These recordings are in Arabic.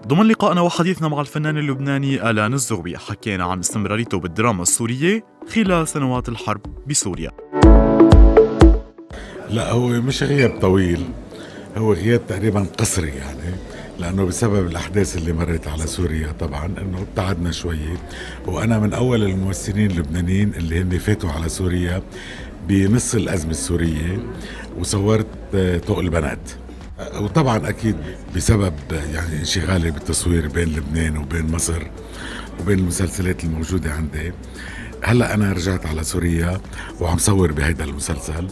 ضمن لقائنا وحديثنا مع الفنان اللبناني آلان الزغبي حكينا عن استمراريته بالدراما السورية خلال سنوات الحرب بسوريا. لا، هو مش غياب طويل، هو غياب تقريبا قسري يعني، لأنه بسبب الأحداث اللي مرت على سوريا طبعا إنه ابتعدنا شوية. وأنا من أول الممثلين اللبنانيين اللي هن فاتوا على سوريا بنص الأزمة السورية، وصورت طوق البنات. وطبعا أكيد بسبب يعني انشغالي بالتصوير بين لبنان وبين مصر وبين المسلسلات الموجودة عندي، هلأ أنا رجعت على سوريا وعم صور بهيدا المسلسل،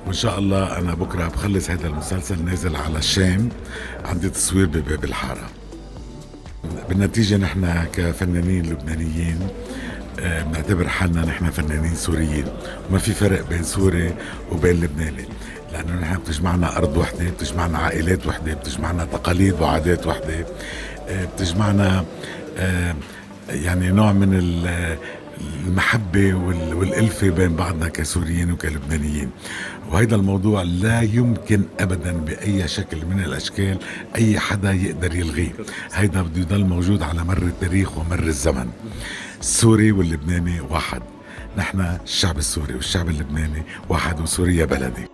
وإن شاء الله أنا بكرة بخلص هذا المسلسل نازل على الشام، عندي تصوير بباب الحارة. بالنتيجة نحن كفنانين لبنانيين بنعتبر حالنا نحن فنانين سوريين، وما في فرق بين سوري وبين لبناني، لأنه نحن بتجمعنا أرض وحدة، بتجمعنا عائلات وحدة، بتجمعنا تقاليد وعادات وحدة، بتجمعنا يعني نوع من المحبة والألفة بين بعضنا كسوريين وكلبنانيين. وهذا الموضوع لا يمكن أبدا بأي شكل من الأشكال أي حدا يقدر يلغيه. هيدا بده يضل موجود على مر التاريخ ومر الزمن. السوري واللبناني واحد، نحن الشعب السوري والشعب اللبناني واحد، وسوريا بلدي.